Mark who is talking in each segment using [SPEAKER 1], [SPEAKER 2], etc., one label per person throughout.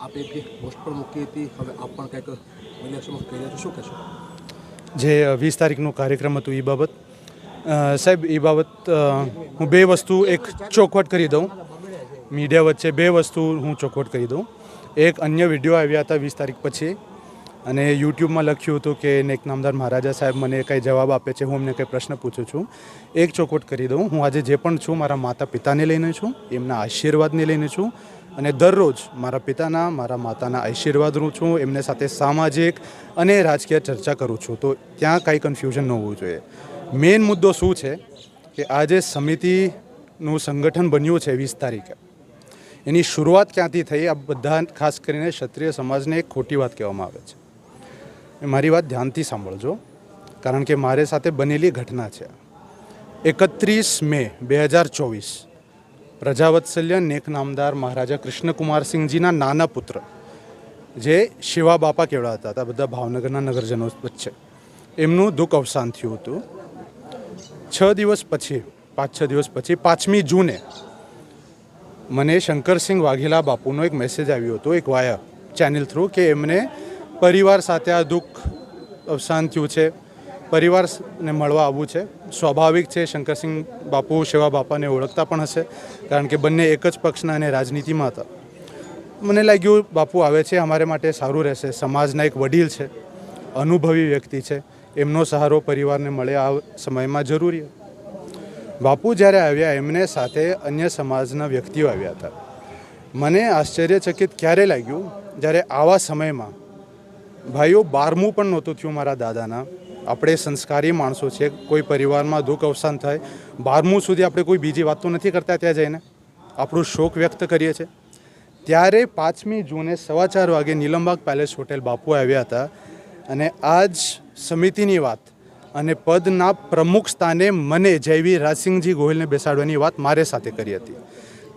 [SPEAKER 1] आप एक पोस्ट पर મૂકી હતી, હવે આપ પણ કંઈક મીડિયા સમક્ષ કહી રહ્યા છો, શું કહેશો?
[SPEAKER 2] જે 20 તારીખનો કાર્યક્રમ હતો એ બાબત સાહેબ, એ બાબત હું બે વસ્તુ એક ચોખવટ કરી દઉં. મીડિયા વચ્ચે બે વસ્તુ હું ચોખવટ કરી દઉં. એક અન્ય વિડીયો આવ્યા હતા 20 તારીખ પછી, અને યુટ્યુબમાં લખ્યું હતું કે નેક નામદાર મહારાજા સાહેબ મને કંઈ જવાબ આપે છે, હું એમને કંઈ પ્રશ્ન પૂછું છું. એક ચોખવટ કરી દઉં, હું આજે જે પણ છું મારા માતા પિતાને લઈને છું, એમના આશીર્વાદને લઈને છું, અને દરરોજ મારા પિતાના મારા માતાના આશીર્વાદ લઉં છું, એમને સાથે સામાજિક અને રાજકીય ચર્ચા કરું છું. તો ત્યાં કાંઈ કન્ફ્યુઝન ન હોવું જોઈએ. મેઇન મુદ્દો શું છે કે આજે સમિતિનું સંગઠન બન્યું છે 20 તારીખે, એની શરૂઆત ક્યાંથી થઈ? આ બધા ખાસ કરીને ક્ષત્રિય સમાજને એક ખોટી વાત કહેવામાં આવે છે. મારી વાત ધ્યાનથી સાંભળજો, કારણ કે મારી સાથે બનેલી ઘટના છે. 31 મે 2024 પ્રજાવત્સલ્ય નેક નામદાર મહારાજા કૃષ્ણકુમારસિંહજીના નાના પુત્ર, જે શિવા બાપા કહેવાતા હતા, બધા ભાવનગરના નગરજનો વચ્ચે, એમનું દુઃખ અવસાન થયું હતું. 5-6 દિવસ પછી 5મી જૂને મને શંકરસિંહ વાઘેલા બાપુનો એક મેસેજ આવ્યો હતો, એક વાયા ચેનલ થ્રુ, કે એમને પરિવાર સાથે આ દુઃખ અવસાન થયું છે, પરિવારને મળવા આવવું છે. સ્વાભાવિક છે, શંકરસિંહ બાપુ શિવા બાપાને ઓળખતા પણ હશે, કારણ કે બંને એક જ પક્ષના અને રાજનીતિમાં હતા. મને લાગ્યું બાપુ આવે છે અમારે માટે સારું રહેશે. સમાજના એક વડીલ છે, અનુભવી વ્યક્તિ છે, એમનો સહારો પરિવારને મળે આ સમયમાં જરૂરી. બાપુ જ્યારે આવ્યા, એમને સાથે અન્ય સમાજના વ્યક્તિઓ આવ્યા હતા. મને આશ્ચર્યચકિત ક્યારે લાગ્યું? જ્યારે આવા સમયમાં ભાઈઓ 12મું પણ નહોતું થયું મારા દાદાના. આપણે સંસ્કારી માણસો છીએ, કોઈ પરિવારમાં દુઃખ અવસાન થાય 12મું સુધી આપણે કોઈ બીજી વાત તો નથી કરતા, ત્યાં જઈને આપણું શોક વ્યક્ત કરીએ છીએ. ત્યારે 5મી જૂને 4:15 વાગે નીલમબાગ પેલેસ હોટેલ બાપુ આવ્યા હતા, અને આ જ સમિતિની વાત અને પદના પ્રમુખ સ્થાને મને જયવીર રાજસિંહજી ગોહિલને બેસાડવાની વાત મારે સાથે કરી હતી.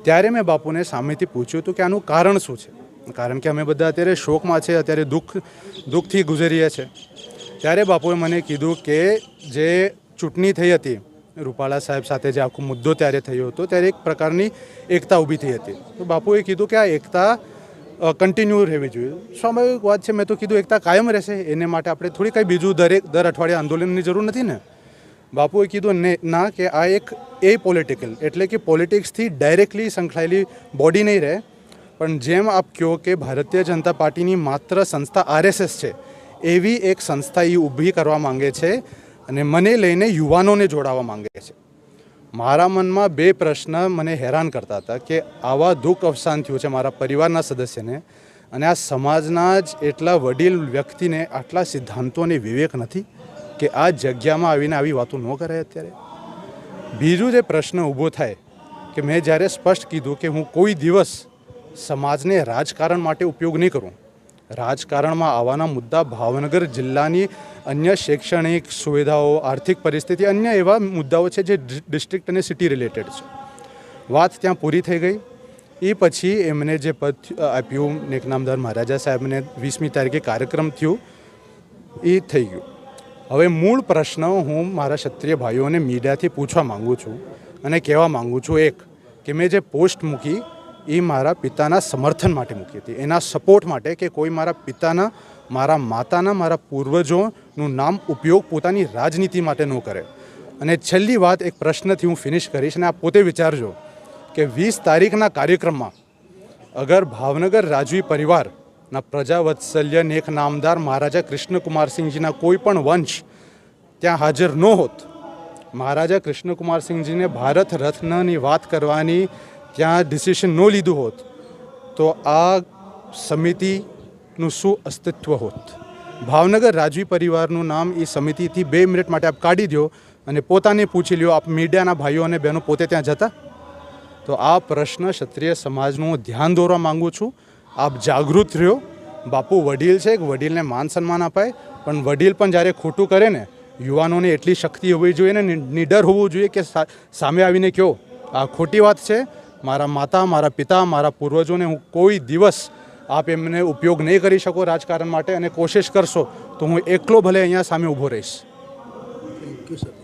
[SPEAKER 2] ત્યારે મેં બાપુને સામેથી પૂછ્યું હતું કે આનું કારણ શું છે, કારણ કે અમે બધા અત્યારે શોકમાં છે, અત્યારે દુઃખથી ગુજરીએ છીએ. ત્યારે બાપુએ મને કીધું કે જે ચૂંટણી થઈ હતી રૂપાલા સાહેબ સાથે, જે આખો મુદ્દો ત્યારે થયો હતો, ત્યારે એક પ્રકારની એકતા ઊભી થઈ હતી. તો બાપુએ કીધું કે આ એકતા કન્ટિન્યુ રહેવી જોઈએ. સ્વાભાવિક વાત છે. મેં તો કીધું એકતા કાયમ રહેશે, એને માટે આપણે થોડી કંઈ બીજું દર અઠવાડિયે આંદોલનની જરૂર નથી ને. બાપુએ કીધું ના, કે આ એક પોલિટિકલ, એટલે કે પોલિટિક્સથી ડાયરેક્ટલી સંકળાયેલી બોડી નહીં રહે, પણ જેમ આપ કહો કે ભારતીય જનતા પાર્ટીની માત્ર સંસ્થા RSS છે, એવી એક સંસ્થા એ ઊભી કરવા માંગે છે, અને મને લઈને યુવાનોને જોડાવા માંગે છે. મારા મનમાં બે પ્રશ્ન મને હેરાન કરતા હતા કે આવા દુઃખ અવસાન થયું છે મારા પરિવારના સદસ્યને, અને આ સમાજના જ એટલા વડીલ વ્યક્તિને આટલા સિદ્ધાંતો અને વિવેક નથી કે આ જગ્યામાં આવીને આવી વાતો ન કરાય. અત્યારે બીજું જે પ્રશ્ન ઊભો થાય કે મેં જ્યારે સ્પષ્ટ કીધું કે હું કોઈ દિવસ સમાજને રાજકારણ માટે ઉપયોગ નહીં કરું. રાજકારણમાં આવવાના મુદ્દા ભાવનગર જિલ્લાની અન્ય શૈક્ષણિક સુવિધાઓ, આર્થિક પરિસ્થિતિ, અન્ય એવા મુદ્દાઓ છે જે ડિસ્ટ્રિક્ટ અને સિટી રિલેટેડ છે. વાત ત્યાં પૂરી થઈ ગઈ. એ પછી એમને જે પદ આપ્યું નેક નામદાર મહારાજા સાહેબને, 20મી તારીખે કાર્યક્રમ થયું, એ થઈ ગયું. હવે મૂળ પ્રશ્ન હું મારા ક્ષત્રિય ભાઈઓને મીડિયાથી પૂછવા માગું છું અને કહેવા માગું છું. એક, કે મેં જે પોસ્ટ મૂકી એ મારા પિતાના સમર્થન માટે મૂકી હતી, એના સપોર્ટ માટે, કે કોઈ મારા પિતાના, મારા માતાના, મારા પૂર્વજોનું નામ ઉપયોગ પોતાની રાજનીતિ માટે ન કરે. અને છેલ્લી વાત એક પ્રશ્નથી હું ફિનિશ કરીશ, અને આપ પોતે વિચારજો કે 20 તારીખના કાર્યક્રમમાં અગર ભાવનગર રાજવી પરિવારના પ્રજાવત્સલ્ય નેક નામદાર મહારાજા કૃષ્ણકુમારસિંહજીના કોઈ પણ વંશ ત્યાં હાજર ન હોત, મહારાજા કૃષ્ણકુમારસિંહજીને ભારત રત્નની વાત કરવાની ત્યાં ડિસિશન ન લીધું હોત, તો આ સમિતિનું શું અસ્તિત્વ હોત? ભાવનગર રાજવી પરિવારનું નામ એ સમિતિથી 2 મિનિટ માટે આપ કાઢી દો અને પોતાને પૂછી લ્યો, આપ મીડિયાના ભાઈઓ અને બહેનો પોતે ત્યાં જતા? તો આ પ્રશ્ન ક્ષત્રિય સમાજનું હું ધ્યાન દોરવા માગું છું. આપ જાગૃત રહ્યો. બાપુ વડીલ છે, વડીલને માન સન્માન અપાય, પણ વડીલ પણ જ્યારે ખોટું કરે ને, યુવાનોને એટલી શક્તિ હોવી જોઈએ ને, નિડર હોવું જોઈએ કે સામે આવીને કહો આ ખોટી વાત છે. મારા માતા, મારા પિતા, મારા પૂર્વજોને હું કોઈ દિવસ આપ એમને ઉપયોગ નહીં કરી શકો રાજકારણ માટે, અને કોશિશ કરશો તો હું એકલો ભલે અહીંયા સામે ઊભો રહીશ.
[SPEAKER 1] Thank you sir.